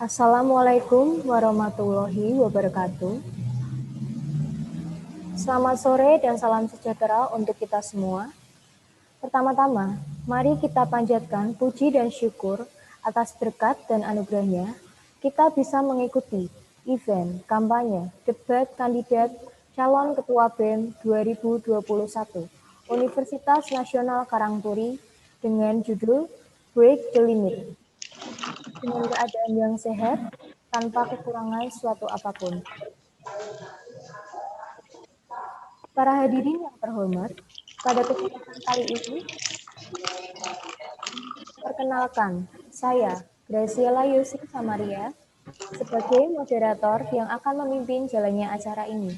Assalamualaikum warahmatullahi wabarakatuh. Selamat sore dan salam sejahtera untuk kita semua. Pertama-tama, mari kita panjatkan puji dan syukur atas berkat dan anugerahnya kita bisa mengikuti event kampanye debat kandidat calon Ketua BEM 2021 Universitas Nasional Karangturi dengan judul Break the Limit. Dengan keadaan yang sehat, tanpa kekurangan suatu apapun. Para hadirin yang terhormat, pada kesempatan kali ini, perkenalkan, saya, Graciela Yusuf Samaria, sebagai moderator yang akan memimpin jalannya acara ini.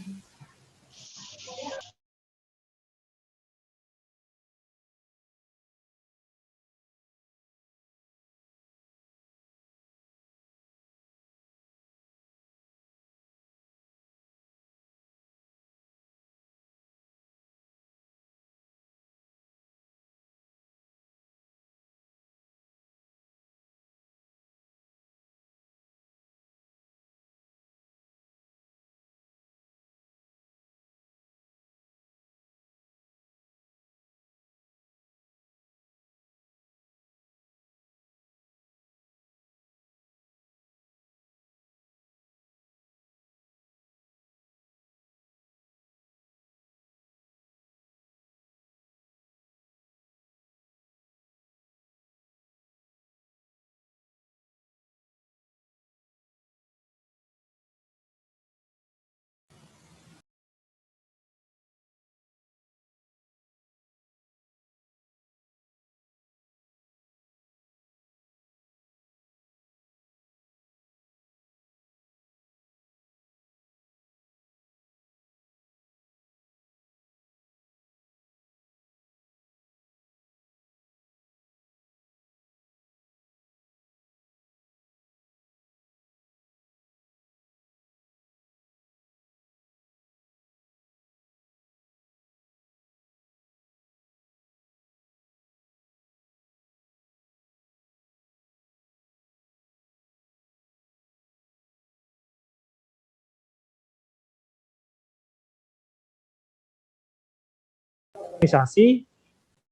Organisasi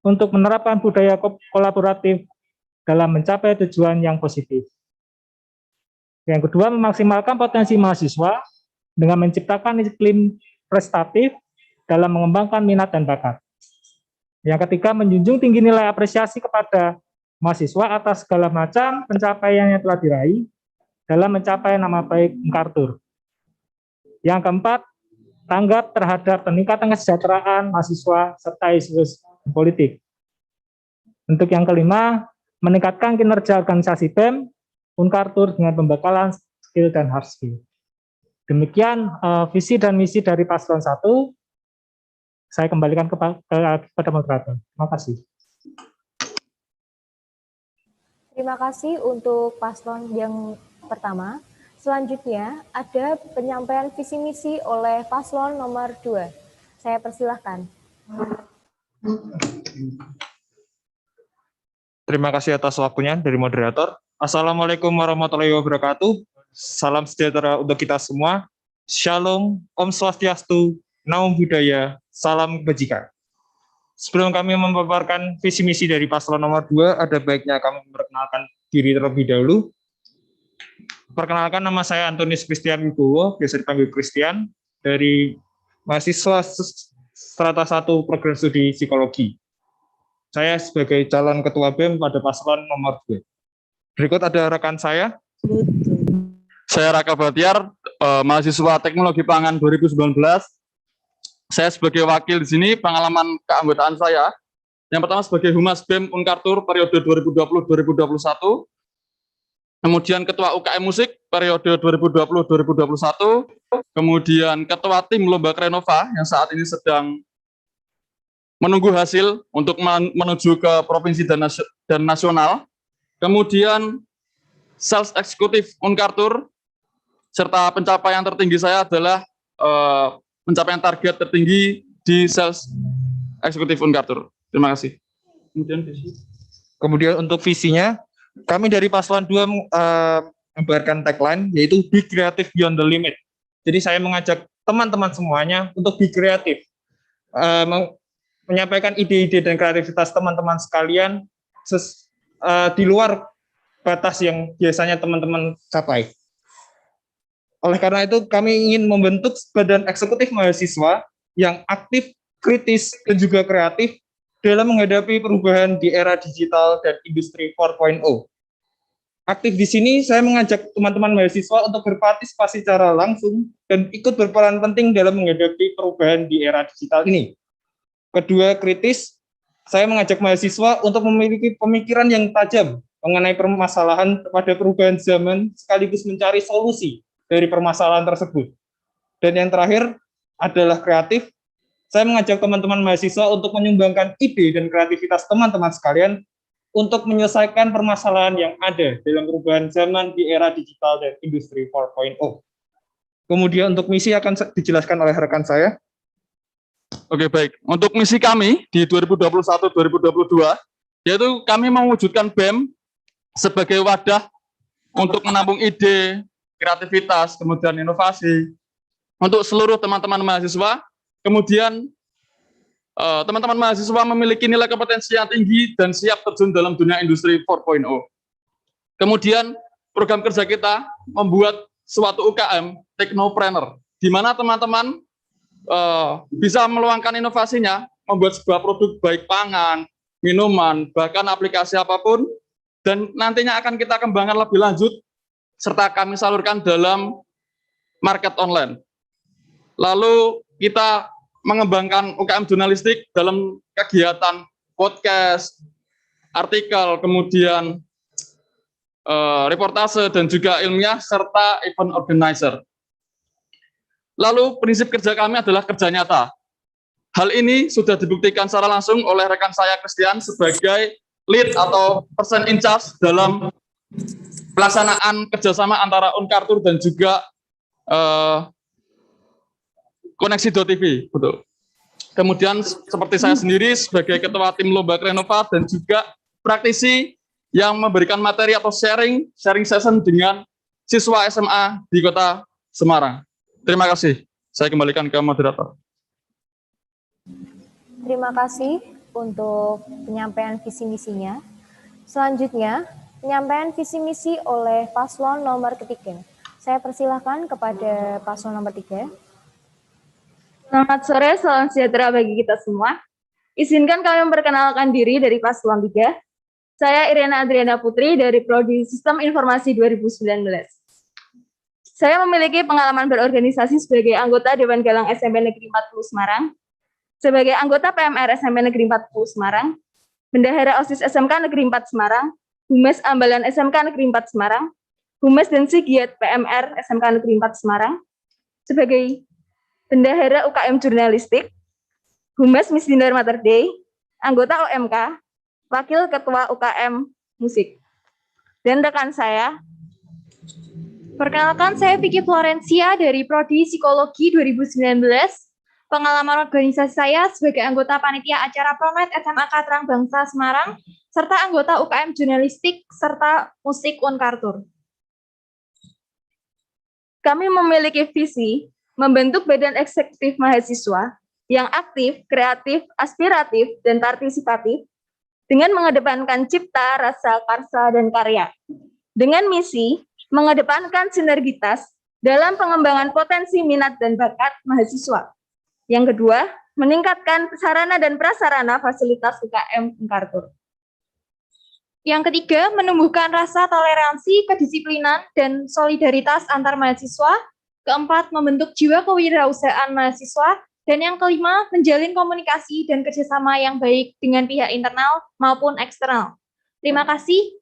untuk menerapkan budaya kolaboratif dalam mencapai tujuan yang positif. Yang kedua, memaksimalkan potensi mahasiswa dengan menciptakan iklim prestatif dalam mengembangkan minat dan bakat. Yang ketiga, menjunjung tinggi nilai apresiasi kepada mahasiswa atas segala macam pencapaian yang telah diraih dalam mencapai nama baik Unkartur. Yang keempat, tanggap terhadap peningkatan kesejahteraan mahasiswa serta isu politik. Untuk yang kelima, meningkatkan kinerja organisasi BEM Unkartur dengan pembekalan skill dan hard skill. Demikian visi dan misi dari paslon 1. Saya kembalikan kepada moderator. Terima kasih. Terima kasih untuk paslon yang pertama. Selanjutnya, ada penyampaian visi misi oleh paslon nomor 2. Saya persilahkan. Terima kasih atas waktunya dari moderator. Assalamualaikum warahmatullahi wabarakatuh. Salam sejahtera untuk kita semua. Shalom, Om Swastiastu, Namo Buddhaya, Salam Kebajikan. Sebelum kami memaparkan visi misi dari paslon nomor 2, ada baiknya kami memperkenalkan diri terlebih dahulu. Perkenalkan, nama saya Antonius Christian Wibowo, biasa dipanggil Christian, dari mahasiswa strata 1 program studi psikologi. Saya sebagai calon ketua BEM pada paslon nomor 2. Berikut ada rekan saya. Saya Raka Batiar, mahasiswa Teknologi Pangan 2019. Saya sebagai wakil di sini, pengalaman keanggotaan saya. Yang pertama sebagai Humas BEM Unkartur periode 2020-2021. Kemudian Ketua UKM Musik periode 2020-2021. Kemudian Ketua Tim Lomba Krenova yang saat ini sedang menunggu hasil untuk menuju ke provinsi dan nasional. Kemudian Sales Eksekutif Unkartur, serta pencapaian tertinggi saya adalah pencapaian target tertinggi di Sales Eksekutif Unkartur. Terima kasih. Kemudian untuk visinya, kami dari paslon 2 mengabarkan tagline yaitu Be Creative Beyond the Limit. Jadi saya mengajak teman-teman semuanya untuk be kreatif, menyampaikan ide-ide dan kreativitas teman-teman sekalian di luar batas yang biasanya teman-teman capai. Oleh karena itu, kami ingin membentuk badan eksekutif mahasiswa yang aktif, kritis, dan juga kreatif dalam menghadapi perubahan di era digital dan industri 4.0. Aktif di sini, saya mengajak teman-teman mahasiswa untuk berpartisipasi secara langsung dan ikut berperan penting dalam menghadapi perubahan di era digital ini. Kedua, kritis, saya mengajak mahasiswa untuk memiliki pemikiran yang tajam mengenai permasalahan pada perubahan zaman sekaligus mencari solusi dari permasalahan tersebut. Dan yang terakhir adalah kreatif, saya mengajak teman-teman mahasiswa untuk menyumbangkan ide dan kreativitas teman-teman sekalian untuk menyelesaikan permasalahan yang ada dalam perubahan zaman di era digital dan industri 4.0. Kemudian untuk misi akan dijelaskan oleh rekan saya. Oke, baik. Untuk misi kami di 2021-2022, yaitu kami mewujudkan BEM sebagai wadah untuk menampung ide, kreativitas, kemudian inovasi untuk seluruh teman-teman mahasiswa. Kemudian teman-teman mahasiswa memiliki nilai kompetensi yang tinggi dan siap terjun dalam dunia industri 4.0. Kemudian program kerja kita membuat suatu UKM Technopreneur, di mana teman-teman bisa meluangkan inovasinya, membuat sebuah produk baik pangan, minuman, bahkan aplikasi apapun, dan nantinya akan kita kembangkan lebih lanjut, serta kami salurkan dalam market online. Lalu kita mengembangkan UKM jurnalistik dalam kegiatan podcast, artikel, kemudian reportase, dan juga ilmiah, serta event organizer. Lalu prinsip kerja kami adalah kerja nyata. Hal ini sudah dibuktikan secara langsung oleh rekan saya Christian sebagai lead atau person in charge dalam pelaksanaan kerjasama antara Unkartur dan juga Koneksi.tv, betul. Kemudian seperti saya sendiri sebagai ketua tim Lomba Krenova dan juga praktisi yang memberikan materi atau sharing session dengan siswa SMA di Kota Semarang. Terima kasih. Saya kembalikan ke moderator. Terima kasih untuk penyampaian visi misinya. Selanjutnya, penyampaian visi misi oleh paslon nomor ketiga. Saya persilahkan kepada paslon nomor 3. Selamat sore, salam sejahtera bagi kita semua. Izinkan kami memperkenalkan diri dari paslon 3. Saya Irena Adriana Putri dari Prodi Sistem Informasi 2019. Saya memiliki pengalaman berorganisasi sebagai anggota Dewan Galang SMP Negeri 40 Semarang, sebagai anggota PMR SMP Negeri 40 Semarang, Bendahara OSIS SMK Negeri 4 Semarang, Humas Ambalan SMK Negeri 4 Semarang, Humas dan Sigiat PMR SMK Negeri 4 Semarang, sebagai Bendahara UKM Jurnalistik, Humas Miss Dinner Mother Day, anggota OMK, Wakil Ketua UKM Musik. Dan rekan saya, perkenalkan saya Vicky Florencia dari Prodi Psikologi 2019. Pengalaman organisasi saya sebagai anggota panitia acara Promet SMA Katrang Bangsa Semarang, serta anggota UKM Jurnalistik serta Musik Unkartur. Kami memiliki visi membentuk badan eksekutif mahasiswa yang aktif, kreatif, aspiratif, dan partisipatif dengan mengedepankan cipta, rasa, karsa, dan karya. Dengan misi mengedepankan sinergitas dalam pengembangan potensi minat dan bakat mahasiswa. Yang kedua, meningkatkan sarana dan prasarana fasilitas UKM Unkartur. Yang ketiga, menumbuhkan rasa toleransi, kedisiplinan, dan solidaritas antar mahasiswa. Keempat, membentuk jiwa kewirausahaan mahasiswa. Dan yang kelima, menjalin komunikasi dan kerjasama yang baik dengan pihak internal maupun eksternal. Terima kasih.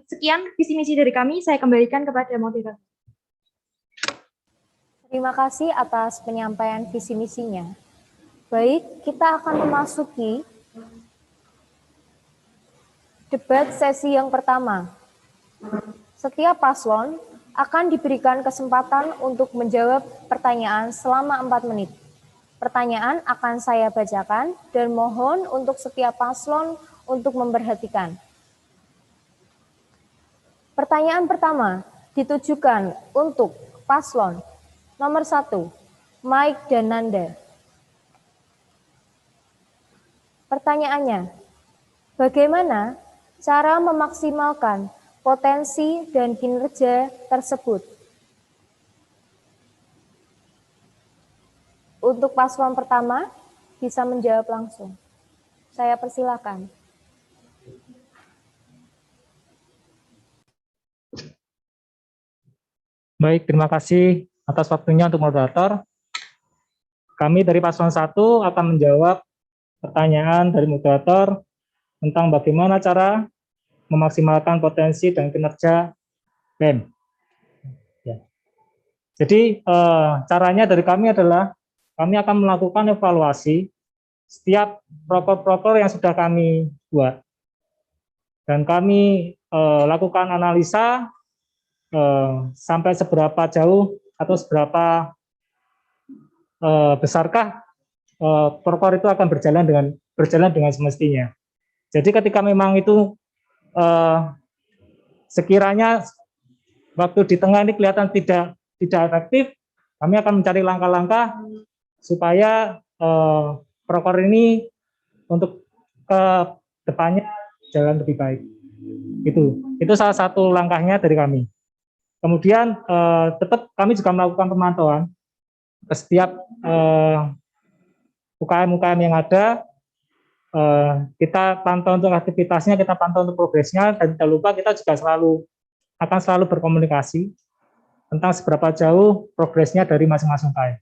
Sekian visi misi dari kami. Saya kembalikan kepada moderator. Terima kasih atas penyampaian visi misinya. Baik, kita akan memasuki debat sesi yang pertama. Setiap paslon akan diberikan kesempatan untuk menjawab pertanyaan selama 4 menit. Pertanyaan akan saya bacakan dan mohon untuk setiap paslon untuk memperhatikan. Pertanyaan pertama, ditujukan untuk paslon nomor 1, Mike dan Nanda. Pertanyaannya, bagaimana cara memaksimalkan potensi dan kinerja tersebut? Untuk paslon pertama, bisa menjawab langsung. Saya persilakan. Baik, terima kasih atas waktunya untuk moderator. Kami dari paslon 1 akan menjawab pertanyaan dari moderator tentang bagaimana cara memaksimalkan potensi dan kinerja BEM. Ya. Jadi caranya dari kami adalah kami akan melakukan evaluasi setiap proker-proker yang sudah kami buat. Dan kami lakukan analisa sampai seberapa jauh atau seberapa besarkah proker itu akan berjalan dengan semestinya. Jadi ketika memang itu sekiranya waktu di tengah ini kelihatan tidak efektif, kami akan mencari langkah-langkah supaya proker ini untuk ke depannya jalan lebih baik. Itu salah satu langkahnya dari kami. Kemudian tetap kami juga melakukan pemantauan ke setiap UKM-UKM yang ada. Kita pantau untuk aktivitasnya, kita pantau untuk progresnya, dan tidak lupa kita juga akan selalu berkomunikasi tentang seberapa jauh progresnya dari masing-masing UKM.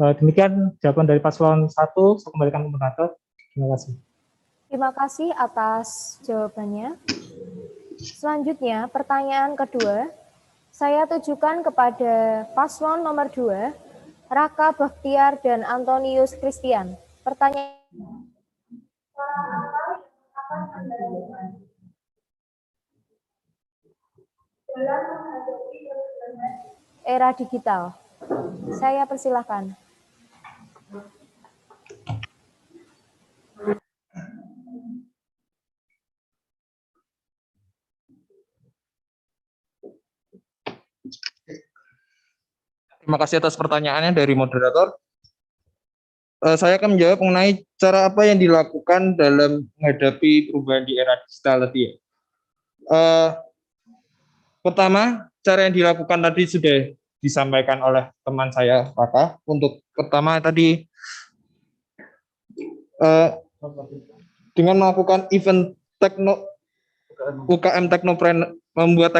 Demikian jawaban dari paslon 1, saya kembalikan ke moderator. Terima kasih. Terima kasih atas jawabannya. Selanjutnya, pertanyaan kedua, saya tujukan kepada paslon nomor 2, Raka Bakhtiar dan Antonius Christian. Pertanyaan era digital. Saya persilahkan. Terima kasih atas pertanyaannya dari moderator. Saya akan menjawab mengenai cara apa yang dilakukan dalam menghadapi perubahan di era digital tadi ya. Pertama, cara yang dilakukan tadi sudah disampaikan oleh teman saya, Raka. Untuk pertama tadi, dengan melakukan event UKM Teknopreneur, membuat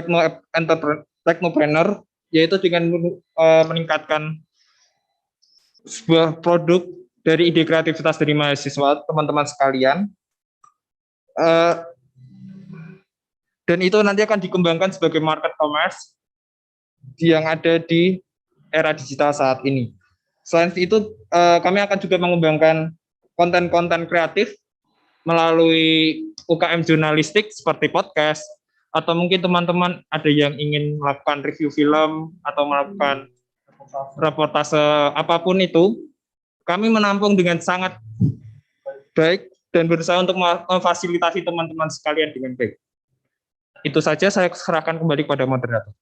Teknopreneur, yaitu dengan meningkatkan sebuah produk dari ide kreativitas dari mahasiswa, teman-teman sekalian. Dan itu nanti akan dikembangkan sebagai market commerce yang ada di era digital saat ini. Selain itu, kami akan juga mengembangkan konten-konten kreatif melalui UKM jurnalistik seperti podcast, atau mungkin teman-teman ada yang ingin melakukan review film atau melakukan reportase apapun itu, kami menampung dengan sangat baik dan berusaha untuk memfasilitasi teman-teman sekalian dengan baik. Itu saja, saya serahkan kembali kepada moderator.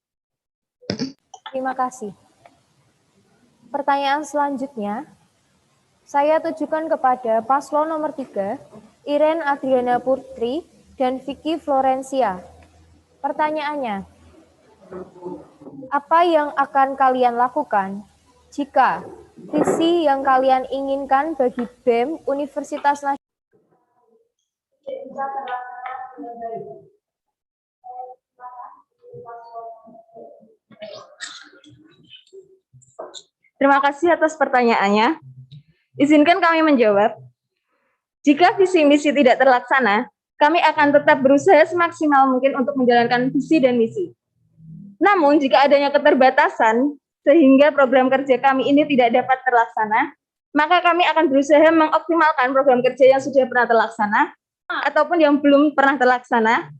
Terima kasih. Pertanyaan selanjutnya, saya tujukan kepada paslon nomor 3, Iren Adriana Putri dan Vicky Florencia. Pertanyaannya, apa yang akan kalian lakukan jika visi yang kalian inginkan bagi BEM Universitas Nasional Terima kasih atas pertanyaannya. Izinkan kami menjawab. Jika visi misi tidak terlaksana, kami akan tetap berusaha semaksimal mungkin untuk menjalankan visi dan misi. Namun, jika adanya keterbatasan, sehingga program kerja kami ini tidak dapat terlaksana, maka kami akan berusaha mengoptimalkan program kerja yang sudah pernah terlaksana, ataupun yang belum pernah terlaksana,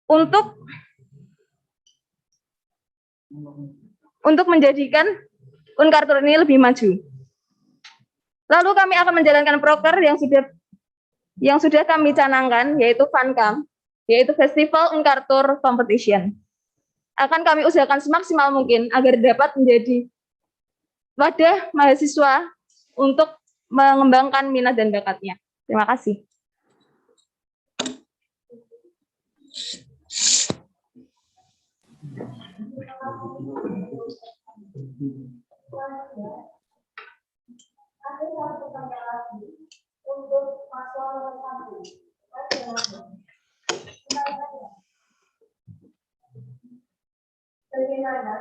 untuk menjadikan Unkartur ini lebih maju. Lalu kami akan menjalankan proker yang sudah kami canangkan, yaitu FUNCAM, yaitu Festival Unkartur Competition. akan kami usahakan semaksimal mungkin agar dapat menjadi wadah mahasiswa untuk mengembangkan minat dan bakatnya. Terima kasih. Bagaimana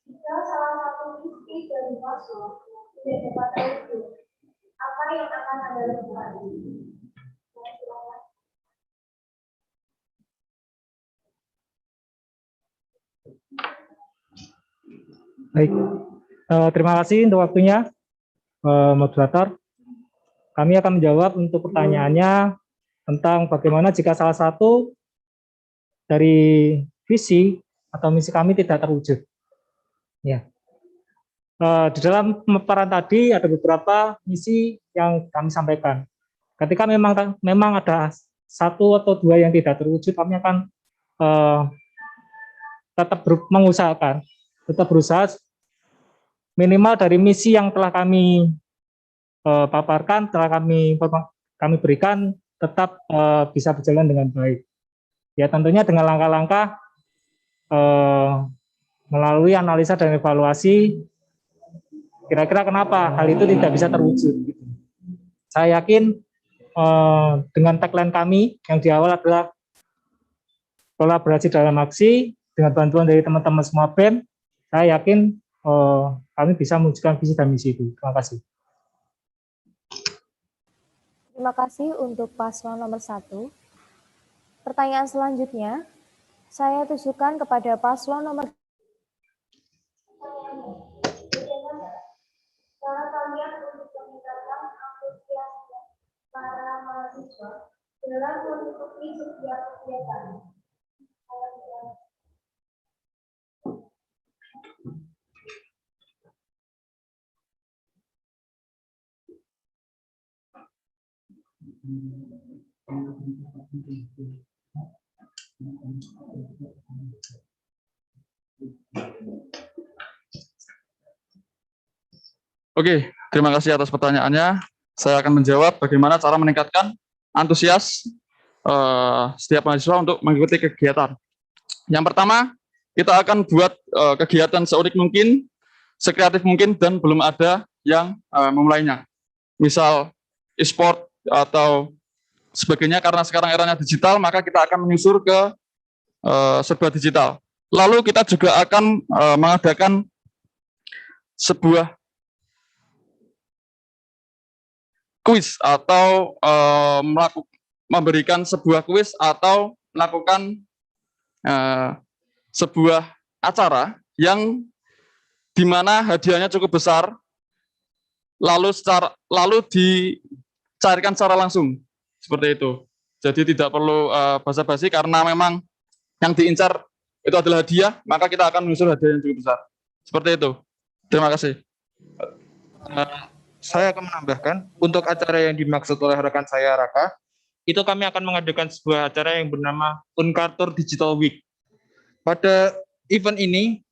jika salah satu isi dari paslon tidak dapat terwujud? Apa yang akan Anda lakukan? Baik, terima kasih untuk waktunya, moderator. Kami akan menjawab untuk pertanyaannya tentang bagaimana jika salah satu dari visi atau misi kami tidak terwujud. Ya, di dalam pemaparan tadi ada beberapa misi yang kami sampaikan. Ketika memang ada satu atau dua yang tidak terwujud, kami akan tetap mengusahakan, tetap berusaha minimal dari misi yang telah kami paparkan, telah kami berikan tetap bisa berjalan dengan baik. Ya tentunya dengan langkah-langkah melalui analisa dan evaluasi kira-kira kenapa hal itu tidak bisa terwujud. Saya yakin dengan tagline kami yang di awal adalah kolaborasi dalam aksi dengan bantuan dari teman-teman semua BEM, saya yakin kami bisa mewujudkan visi dan misi itu. Terima kasih. Terima kasih untuk paslon nomor 1. Pertanyaan selanjutnya, saya tujukan kepada paslon nomor 2. Cara kalian untuk meningkatkan antusiasme para mahasiswa dalam mengikuti setiap kegiatan. Oke, terima kasih atas pertanyaannya. Saya akan menjawab bagaimana cara meningkatkan antusias setiap mahasiswa untuk mengikuti kegiatan. Yang pertama, kita akan buat kegiatan seunik mungkin, sekreatif mungkin, dan belum ada yang memulainya. Misal e-sport atau sebagainya, karena sekarang eranya digital, maka kita akan menyusur ke serba digital. Lalu kita juga akan mengadakan sebuah kuis atau memberikan sebuah kuis atau melakukan sebuah acara yang dimana hadiahnya cukup besar, lalu dicarikan secara langsung seperti itu. Jadi tidak perlu basa-basi karena memang yang diincar itu adalah hadiah, maka kita akan menyusul hadiah yang cukup besar. Seperti itu. Terima kasih. Saya akan menambahkan, untuk acara yang dimaksud oleh rekan saya, Raka, itu kami akan mengadakan sebuah acara yang bernama Unkartur Digital Week. Pada event ini,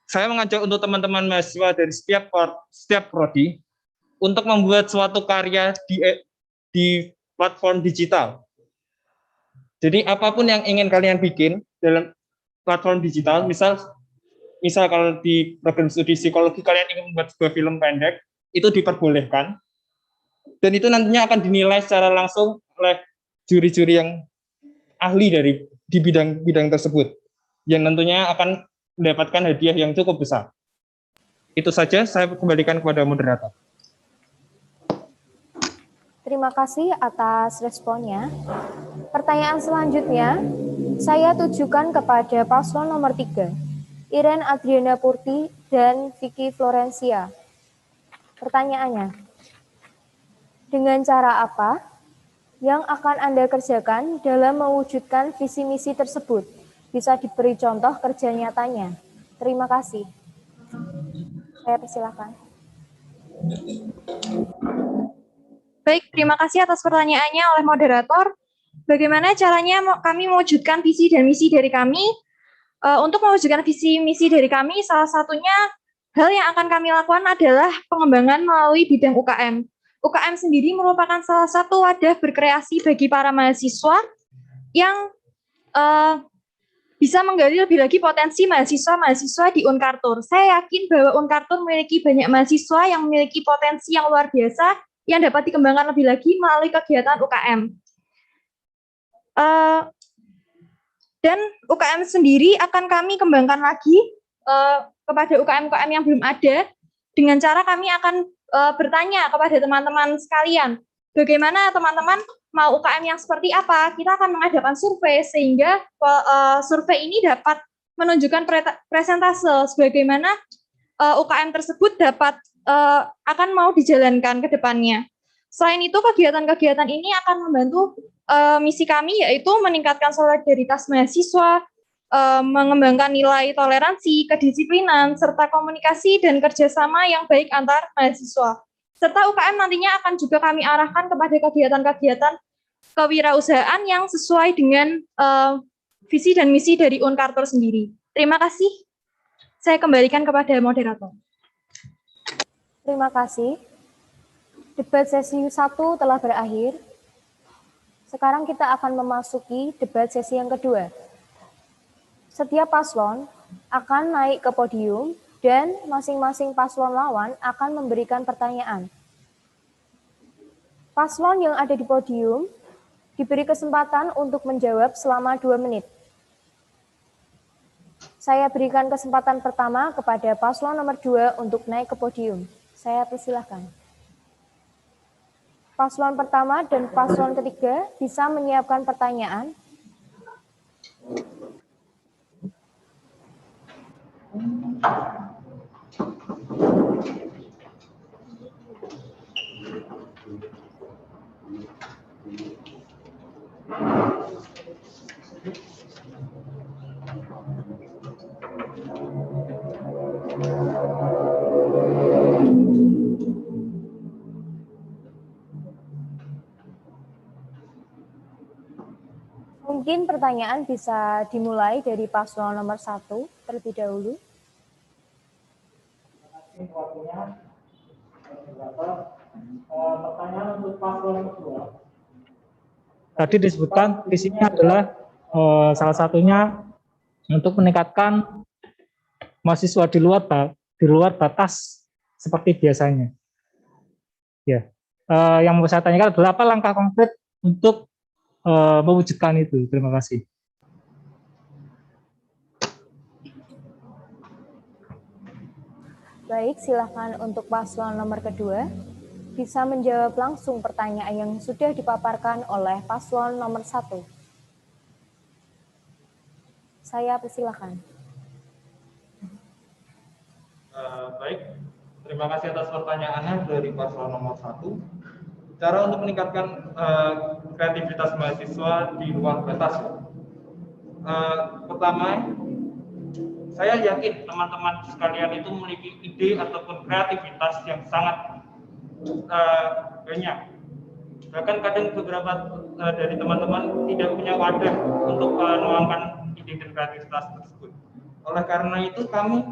saya mengajak untuk teman-teman mahasiswa dari setiap prodi untuk membuat suatu karya di platform digital. Jadi apapun yang ingin kalian bikin dalam platform digital, misal kalau di program studi psikologi kalian ingin membuat sebuah film pendek, itu diperbolehkan, dan itu nantinya akan dinilai secara langsung oleh juri-juri yang ahli di bidang tersebut, yang tentunya akan mendapatkan hadiah yang cukup besar. Itu saja, saya kembalikan kepada moderator. Terima kasih atas responnya. Pertanyaan selanjutnya, saya tujukan kepada paslon nomor 3, Iren Adriana Purti dan Vicky Florencia. Pertanyaannya, dengan cara apa yang akan Anda kerjakan dalam mewujudkan visi misi tersebut? Bisa diberi contoh kerja nyatanya. Terima kasih. Saya persilakan. Baik, terima kasih atas pertanyaannya oleh moderator. Bagaimana caranya kami mewujudkan visi dan misi dari kami? Untuk mewujudkan visi misi dari kami, salah satunya hal yang akan kami lakukan adalah pengembangan melalui bidang UKM. UKM sendiri merupakan salah satu wadah berkreasi bagi para mahasiswa yang bisa menggali lebih lagi potensi mahasiswa-mahasiswa di Unkartur. Saya yakin bahwa Unkartur memiliki banyak mahasiswa yang memiliki potensi yang luar biasa yang dapat dikembangkan lebih lagi melalui kegiatan UKM. Dan UKM sendiri akan kami kembangkan lagi kepada UKM-UKM yang belum ada, dengan cara kami akan bertanya kepada teman-teman sekalian, bagaimana teman-teman mau UKM yang seperti apa. Kita akan mengadakan survei, sehingga survei ini dapat menunjukkan presentase sebagaimana UKM tersebut dapat akan mau dijalankan ke depannya. Selain itu, kegiatan-kegiatan ini akan membantu misi kami, yaitu meningkatkan solidaritas mahasiswa, mengembangkan nilai toleransi, kedisiplinan, serta komunikasi dan kerjasama yang baik antar mahasiswa. Serta UKM nantinya akan juga kami arahkan kepada kegiatan-kegiatan kewirausahaan yang sesuai dengan visi dan misi dari Unkartur sendiri. Terima kasih. Saya kembalikan kepada moderator. Terima kasih. Debat sesi 1 telah berakhir. Sekarang kita akan memasuki debat sesi yang kedua. Setiap paslon akan naik ke podium dan masing-masing paslon lawan akan memberikan pertanyaan. Paslon yang ada di podium diberi kesempatan untuk menjawab selama 2 menit. Saya berikan kesempatan pertama kepada paslon nomor 2 untuk naik ke podium. Saya persilahkan. Paslon pertama dan paslon ketiga bisa menyiapkan pertanyaan. Mungkin pertanyaan bisa dimulai dari paslon nomor 1 terlebih dahulu. Pertanyaan untuk paslon kedua. Tadi disebutkan visinya adalah salah satunya untuk meningkatkan mahasiswa di luar batas seperti biasanya. Ya, yang mau saya tanyakan adalah apa langkah konkret untuk mewujudkan itu. Terima kasih. Baik, silakan untuk paslon nomor kedua bisa menjawab langsung pertanyaan yang sudah dipaparkan oleh paslon nomor 1. Saya persilakan. Baik, terima kasih atas pertanyaannya dari paslon nomor 1. Cara untuk meningkatkan kreativitas mahasiswa di luar batas. Pertama, saya yakin teman-teman sekalian itu memiliki ide ataupun kreativitas yang sangat banyak. Bahkan kadang beberapa dari teman-teman tidak punya wadah untuk menuangkan ide dan kreativitas tersebut. Oleh karena itu kami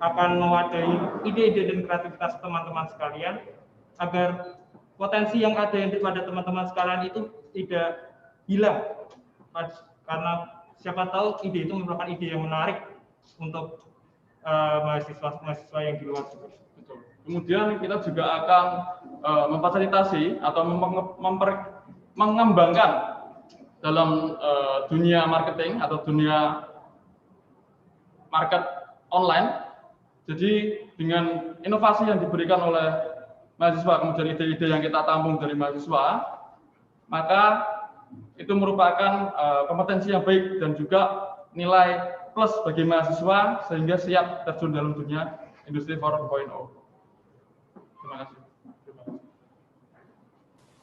akan mewadahi ide-ide dan kreativitas teman-teman sekalian agar potensi yang ada pada teman-teman sekalian itu tidak hilang, karena siapa tahu ide itu merupakan ide yang menarik untuk mahasiswa-mahasiswa yang di luar. Betul. Kemudian kita juga akan memfasilitasi atau mengembangkan dalam dunia marketing atau dunia market online. Jadi dengan inovasi yang diberikan oleh mahasiswa, kemudian ide-ide yang kita tampung dari mahasiswa, maka itu merupakan kompetensi yang baik dan juga nilai plus bagi mahasiswa sehingga siap terjun dalam dunia industri 4.0. Terima kasih.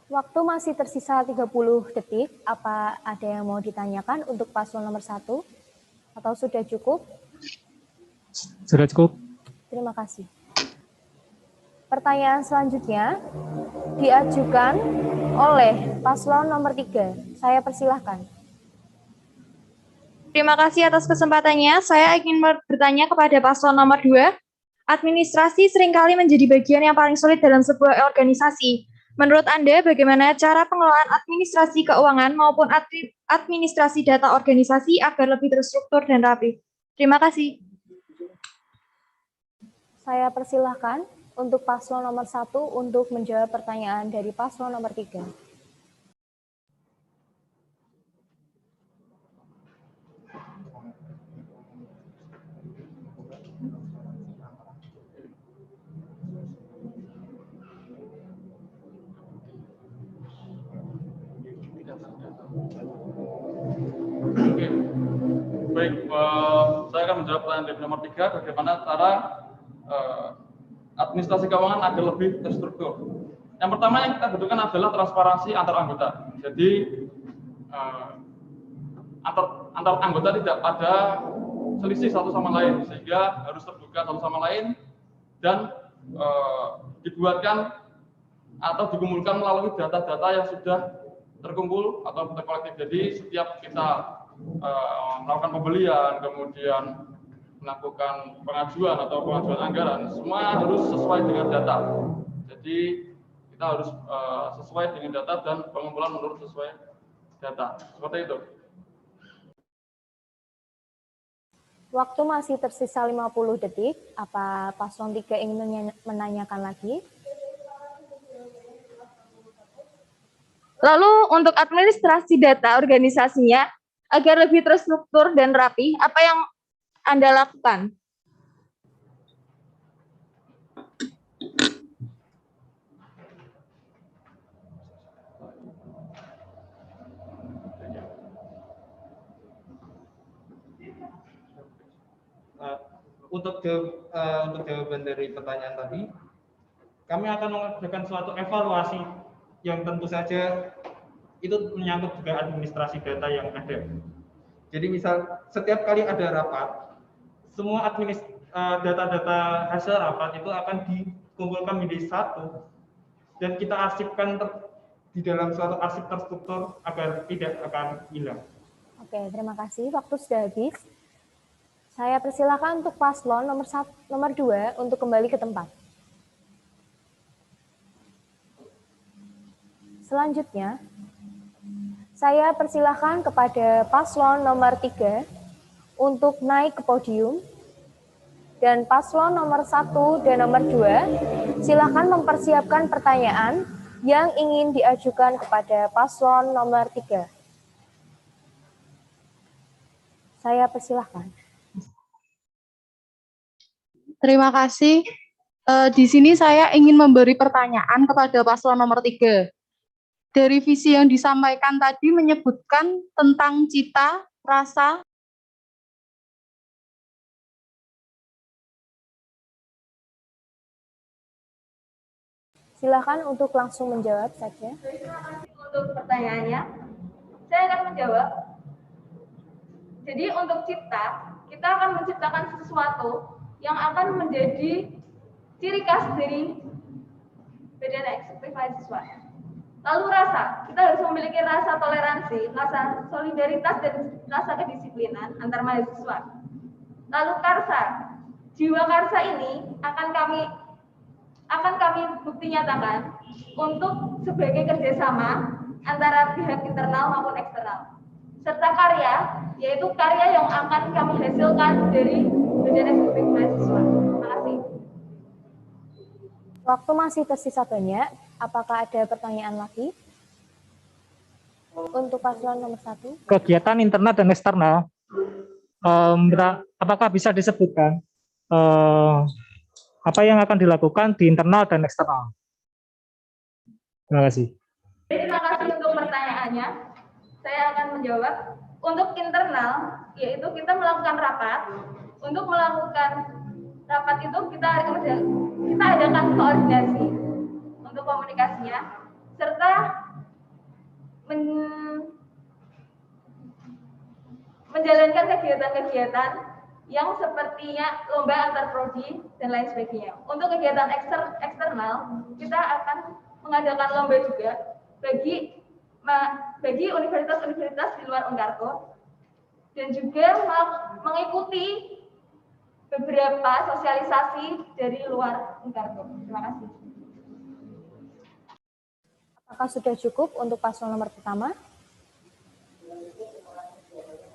Waktu masih tersisa 30 detik. Apa ada yang mau ditanyakan untuk paslon nomor 1? Atau sudah cukup? Sudah cukup. Terima kasih. Pertanyaan selanjutnya diajukan oleh paslon nomor 3. Saya persilahkan. Terima kasih atas kesempatannya. Saya ingin bertanya kepada paslon nomor 2. Administrasi seringkali menjadi bagian yang paling sulit dalam sebuah organisasi. Menurut Anda, bagaimana cara pengelolaan administrasi keuangan maupun administrasi data organisasi agar lebih terstruktur dan rapi? Terima kasih. Saya persilahkan untuk paslon nomor 1 untuk menjawab pertanyaan dari paslon nomor 3. Oke, baik. Saya akan menjawab pertanyaan dari nomor 3. Bagaimana cara administrasi keuangan agar lebih terstruktur? Yang pertama yang kita butuhkan adalah transparansi antar anggota. Jadi antar anggota tidak ada selisih satu sama lain, sehingga harus terbuka satu sama lain dan dibuatkan atau dikumpulkan melalui data-data yang sudah terkumpul atau terkolektif. Jadi setiap kita melakukan pembelian, kemudian melakukan pengajuan atau pengajuan anggaran, semua harus sesuai dengan data. Jadi kita harus sesuai dengan data dan pengumpulan menurut sesuai data. Seperti itu. Waktu masih tersisa 50 detik. Apa paslon 3 ingin menanyakan lagi? Lalu untuk administrasi data organisasinya agar lebih terstruktur dan rapi, apa yang Anda lakukan? Untuk jawaban dari pertanyaan tadi, kami akan mengerjakan suatu evaluasi yang tentu saja itu menyangkut juga administrasi data yang ada. Jadi misal setiap kali ada rapat, semua data-data hasil rapat itu akan dikumpulkan menjadi satu dan kita arsipkan di dalam suatu arsip terstruktur agar tidak akan hilang. Oke, terima kasih. Waktu sudah habis. Saya persilakan untuk paslon nomor 2 untuk kembali ke tempat. Selanjutnya, saya persilakan kepada paslon nomor 3 untuk naik ke podium. Dan paslon nomor 1 dan nomor 2, silakan mempersiapkan pertanyaan yang ingin diajukan kepada paslon nomor 3. Saya persilahkan. Terima kasih. Di sini saya ingin memberi pertanyaan kepada paslon nomor 3. Dari visi yang disampaikan tadi menyebutkan tentang cita, rasa, Silakan untuk langsung menjawab saja. Untuk pertanyaannya, saya akan menjawab. Jadi untuk cipta, kita akan menciptakan sesuatu yang akan menjadi ciri khas dari badan eksekutif mahasiswa. Lalu rasa, kita harus memiliki rasa toleransi, rasa solidaritas, dan rasa kedisiplinan antar mahasiswa. Lalu karsa, jiwa karsa ini akan kami bukti nyatakan untuk sebagai kerjasama antara pihak internal maupun eksternal. Serta karya, yaitu karya yang akan kami hasilkan dari badan eksekutif mahasiswa. Terima kasih. Waktu masih tersisa banyak. Apakah ada pertanyaan lagi? Untuk paslon nomor 1. Kegiatan internal dan eksternal, apakah bisa disebutkan apa yang akan dilakukan di internal dan eksternal? Terima kasih. Terima kasih untuk pertanyaannya. Saya akan menjawab. Untuk internal, yaitu kita melakukan rapat. Untuk melakukan rapat itu kita adakan koordinasi untuk komunikasinya, serta menjalankan kegiatan-kegiatan yang sepertinya lomba antar prodi dan lain sebagainya. Untuk kegiatan eksternal, kita akan mengadakan lomba juga bagi universitas-universitas di luar Unkarto, dan juga mengikuti beberapa sosialisasi dari luar Unkarto. Terima kasih. Apakah sudah cukup untuk paslon nomor pertama?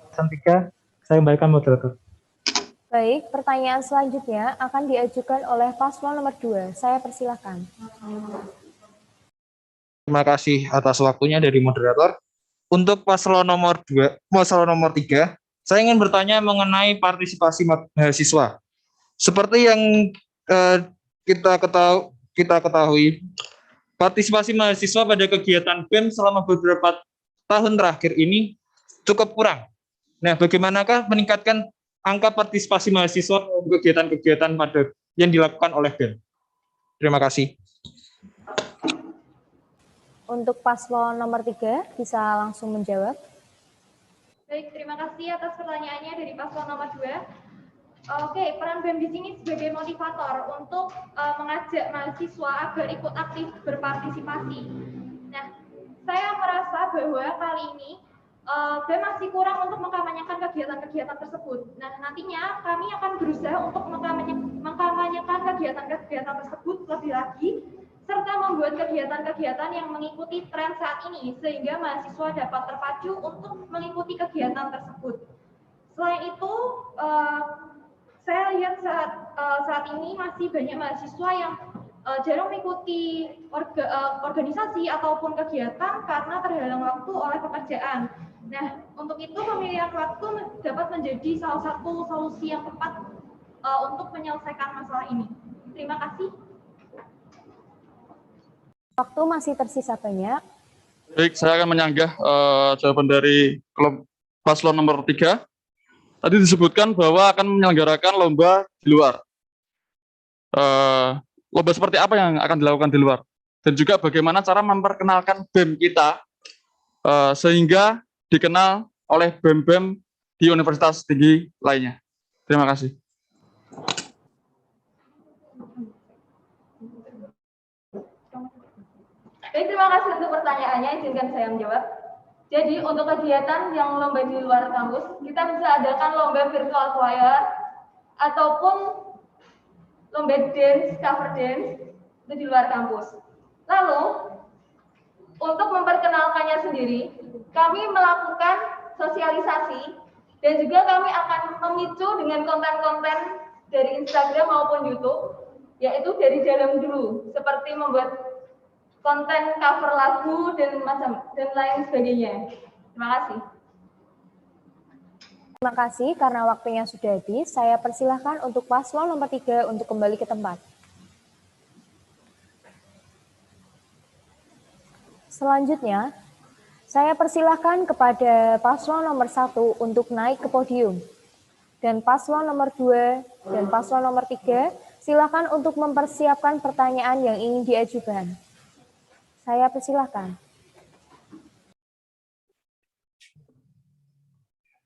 Paslon 3, saya kembalikan moderator. Baik, pertanyaan selanjutnya akan diajukan oleh paslon nomor 2. Saya persilahkan. Terima kasih atas waktunya dari moderator. Untuk paslon nomor 2, paslon nomor 3, saya ingin bertanya mengenai partisipasi mahasiswa. Seperti yang kita ketahui, partisipasi mahasiswa pada kegiatan BEM selama beberapa tahun terakhir ini cukup kurang. Nah, bagaimanakah meningkatkan angka partisipasi mahasiswa dalam kegiatan-kegiatan yang dilakukan oleh BEM? Terima kasih. Untuk paslon nomor 3, bisa langsung menjawab. Baik, terima kasih atas pertanyaannya dari paslon nomor 2. Oke, peran BEM di sini sebagai motivator untuk mengajak mahasiswa agar ikut aktif berpartisipasi. Nah, saya merasa bahwa kali ini BEM masih kurang untuk mengkampanyekan kegiatan-kegiatan tersebut. Nah, nantinya kami akan berusaha untuk mengkampanyekan kegiatan-kegiatan tersebut lebih lagi, serta membuat kegiatan-kegiatan yang mengikuti tren saat ini, sehingga mahasiswa dapat terpacu untuk mengikuti kegiatan tersebut. Selain itu, saya lihat saat ini masih banyak mahasiswa yang jarang mengikuti organisasi ataupun kegiatan karena terhalang waktu oleh pekerjaan. Nah, untuk itu pemilihan waktu dapat menjadi salah satu solusi yang tepat untuk menyelesaikan masalah ini. Terima kasih. Waktu masih tersisa banyak. Baik, saya akan menyanggah jawaban dari paslon nomor 3. Tadi disebutkan bahwa akan menyelenggarakan lomba di luar. Lomba seperti apa yang akan dilakukan di luar? Dan juga bagaimana cara memperkenalkan BEM kita sehingga dikenal oleh BEM-BEM di universitas tinggi lainnya. Terima kasih. Baik, terima kasih untuk pertanyaannya. Izinkan saya menjawab. Jadi, untuk kegiatan yang lomba di luar kampus, kita bisa adakan lomba virtual choir ataupun lomba dance, cover dance itu di luar kampus. Lalu, untuk memperkenalkannya sendiri, kami melakukan sosialisasi dan juga kami akan memicu dengan konten-konten dari Instagram maupun YouTube, yaitu dari dalam dulu, seperti membuat konten cover lagu dan lain sebagainya. Terima kasih. Terima kasih karena waktunya sudah habis. Saya persilahkan untuk paslon nomor 3 untuk kembali ke tempat. Selanjutnya, saya persilahkan kepada paslon nomor 1 untuk naik ke podium. Dan paslon nomor 2 dan paslon nomor 3, silakan untuk mempersiapkan pertanyaan yang ingin diajukan. Saya persilahkan.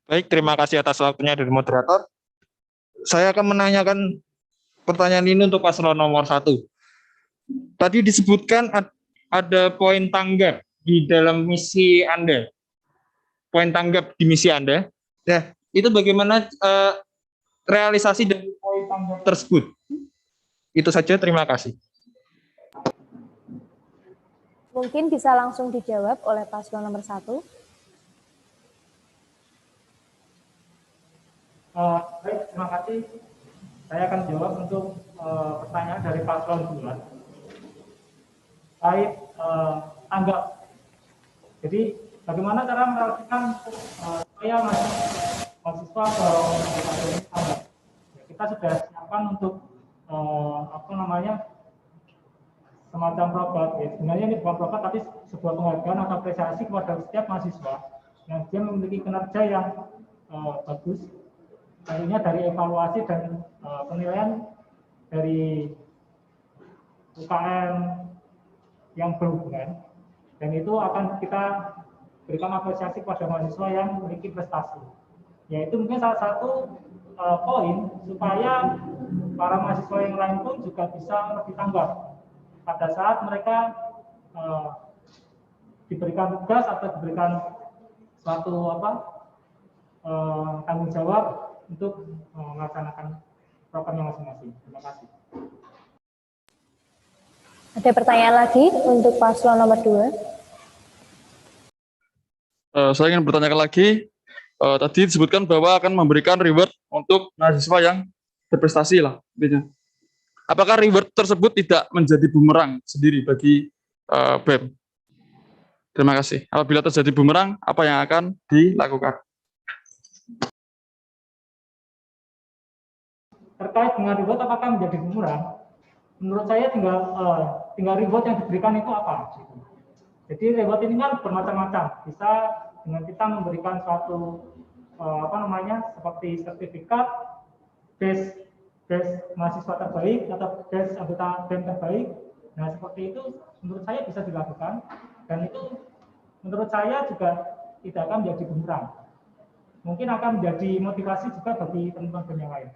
Baik, terima kasih atas waktunya dari moderator. Saya akan menanyakan pertanyaan ini untuk paslon nomor 1. Tadi disebutkan ada poin tanggap di dalam misi Anda. Poin tanggap di misi Anda. Nah, itu bagaimana realisasi dari poin tanggap tersebut? Itu saja, terima kasih. Mungkin bisa langsung dijawab oleh paslon nomor 1. Baik, terima kasih. Saya akan jawab untuk pertanyaan dari paslon 2. Baik, tanggap. Jadi, bagaimana cara melakukan supaya mahasiswa tanggap? Ya, kita sudah siapkan untuk semacam robot. Ya, sebenarnya ini bukan robot, tapi sebuah penghargaan atau apresiasi kepada setiap mahasiswa yang dia memiliki kinerja yang bagus. Tentunya dari evaluasi dan penilaian dari UKM yang berhubungan, dan itu akan kita berikan apresiasi kepada mahasiswa yang memiliki prestasi. Yaitu mungkin salah satu poin supaya para mahasiswa yang lain pun juga bisa lebih tanggap pada saat mereka diberikan tugas atau diberikan suatu tanggung jawab untuk melaksanakan programnya masing-masing. Terima kasih. Ada pertanyaan lagi untuk paslon nomor 2? Saya ingin bertanya lagi. Tadi disebutkan bahwa akan memberikan reward untuk mahasiswa yang berprestasi lah, intinya. Apakah reward tersebut tidak menjadi bumerang sendiri bagi BEM? Terima kasih. Apabila terjadi bumerang, apa yang akan dilakukan? Terkait dengan reward apakah menjadi bumerang? Menurut saya tinggal reward yang diberikan itu apa. Jadi reward ini kan bermacam-macam. Bisa dengan kita memberikan suatu seperti sertifikat best mahasiswa terbaik atau best anggota BEM terbaik. Nah, seperti itu menurut saya bisa dilakukan, dan itu menurut saya juga tidak akan menjadi bumerang. Mungkin akan menjadi motivasi juga bagi teman-teman yang lain.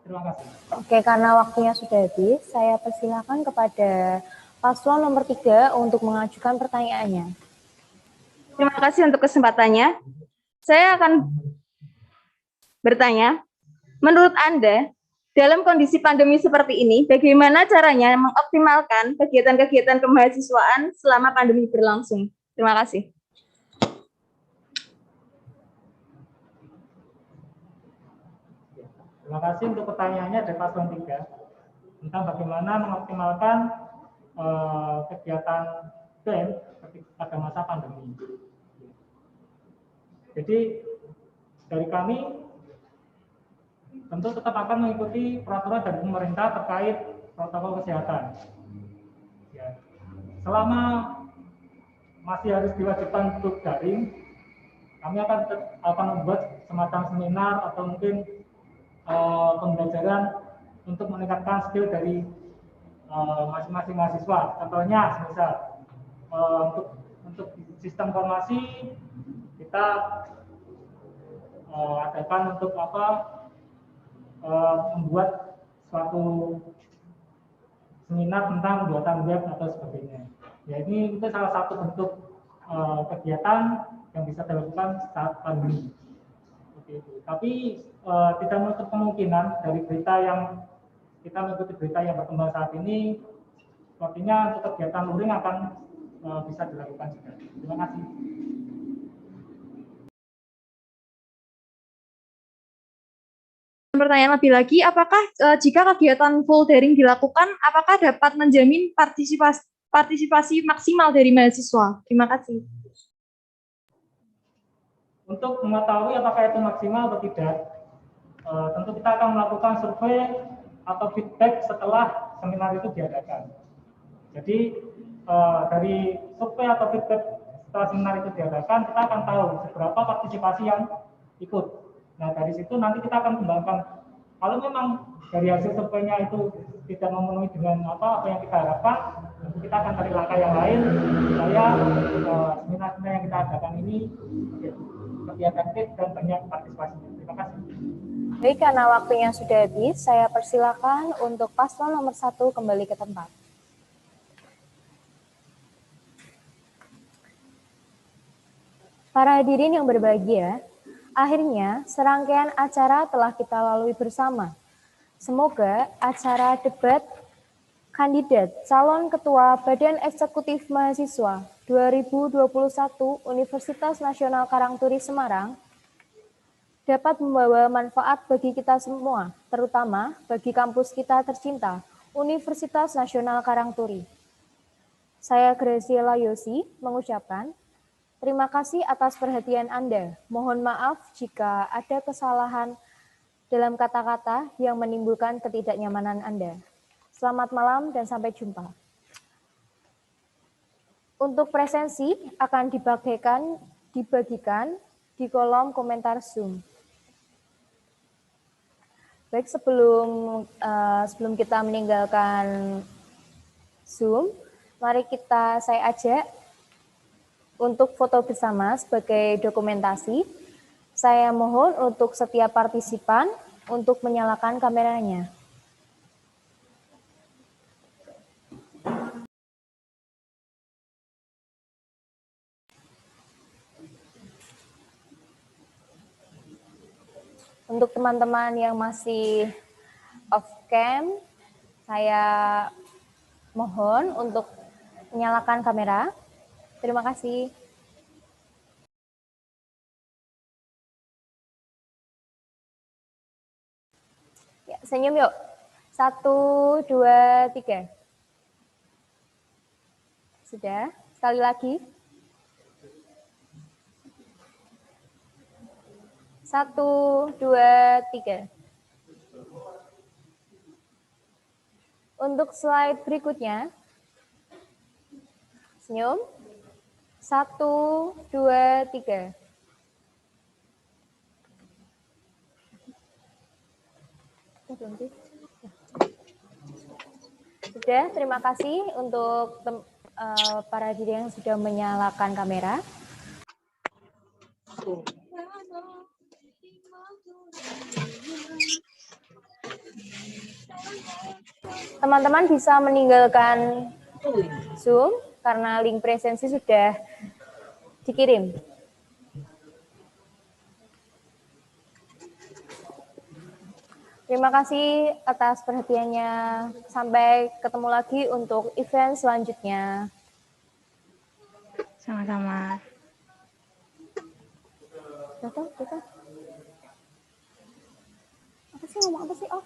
Terima kasih. Oke, karena waktunya sudah habis, saya persilakan kepada paslon nomor 3 untuk mengajukan pertanyaannya. Terima kasih untuk kesempatannya. Saya akan bertanya, menurut Anda, dalam kondisi pandemi seperti ini, bagaimana caranya mengoptimalkan kegiatan-kegiatan kemahasiswaan selama pandemi berlangsung? Terima kasih. Terima kasih untuk pertanyaannya dari paslon 3 tentang bagaimana mengoptimalkan kegiatan BEM pada masa pandemi. Jadi dari kami tentu tetap akan mengikuti peraturan dari pemerintah terkait protokol kesehatan. Ya. Selama masih harus diwajibkan untuk daring, kami akan membuat semacam seminar atau mungkin pembelajaran untuk meningkatkan skill dari masing-masing mahasiswa. Contohnya, misal untuk sistem informasi kita adakan untuk membuat suatu seminar tentang pembuatan web atau sebagainya. Ya, ini itu salah satu bentuk kegiatan yang bisa dilakukan saat pandemi. Tapi tidak menutup kemungkinan dari berita yang kita mengikuti berita yang berkembang saat ini, sepertinya untuk kegiatan luring akan bisa dilakukan juga. Terima kasih. Pertanyaan lebih lagi, apakah jika kegiatan full daring dilakukan, apakah dapat menjamin partisipasi maksimal dari mahasiswa? Terima kasih. Untuk mengetahui apakah itu maksimal atau tidak, tentu kita akan melakukan survei atau feedback setelah seminar itu diadakan. Jadi dari survei atau feedback setelah seminar itu diadakan, kita akan tahu seberapa partisipasi yang ikut. Nah, dari situ nanti kita akan kembangkan. Kalau memang dari hasil surveinya itu tidak memenuhi dengan apa yang kita harapkan, kita akan cari langkah yang lain supaya seminar-seminar yang kita adakan ini lebih efektif dan banyak partisipasinya. Terima kasih. Baik, karena waktunya sudah habis, saya persilakan untuk paslon nomor 1 kembali ke tempat. Para hadirin yang berbahagia, akhirnya serangkaian acara telah kita lalui bersama. Semoga acara debat kandidat calon ketua Badan Eksekutif Mahasiswa 2021 Universitas Nasional Karangturi Semarang dapat membawa manfaat bagi kita semua, terutama bagi kampus kita tercinta, Universitas Nasional Karangturi. Saya Graciela Yosi mengucapkan terima kasih atas perhatian Anda. Mohon maaf jika ada kesalahan dalam kata-kata yang menimbulkan ketidaknyamanan Anda. Selamat malam dan sampai jumpa. Untuk presensi akan dibagikan di kolom komentar Zoom. Baik, sebelum kita meninggalkan Zoom, mari saya ajak untuk foto bersama sebagai dokumentasi. Saya mohon untuk setiap partisipan untuk menyalakan kameranya. Untuk teman-teman yang masih off cam, saya mohon untuk menyalakan kamera. Terima kasih. Ya, senyum yuk. 1, 2, 3. Sudah, sekali lagi. 1, 2, 3. Untuk slide berikutnya, senyum. 1, 2, 3. Sudah, terima kasih untuk para diri yang sudah menyalakan kamera. Teman-teman bisa meninggalkan Zoom karena link presensi sudah dikirim. Terima kasih atas perhatiannya. Sampai ketemu lagi untuk event selanjutnya. Sama-sama. Betul. Apa sih ngomong apa sih? Oh.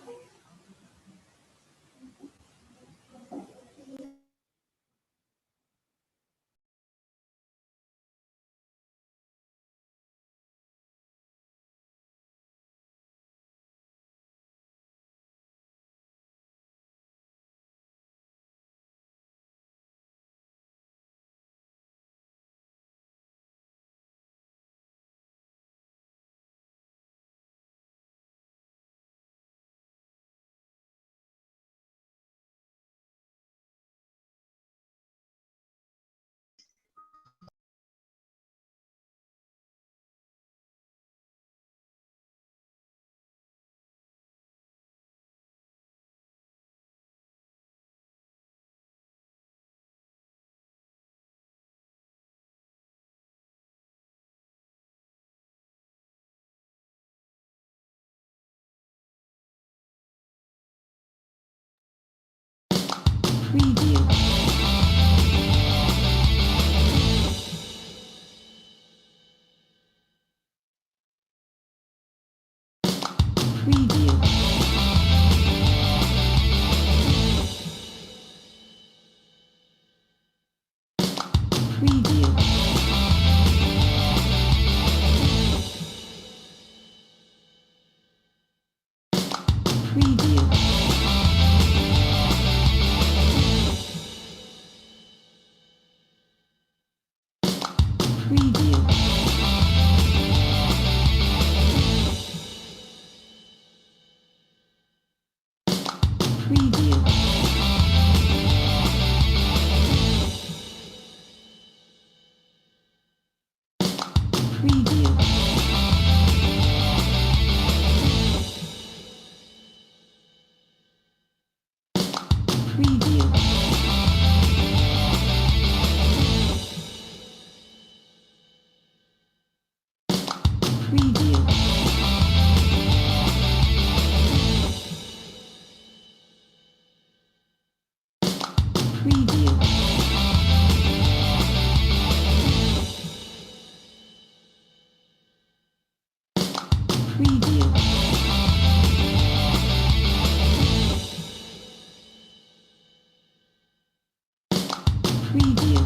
Preview. Preview. Preview. Preview. Preview. Preview. Preview. Preview. Preview. Preview. Preview. Preview.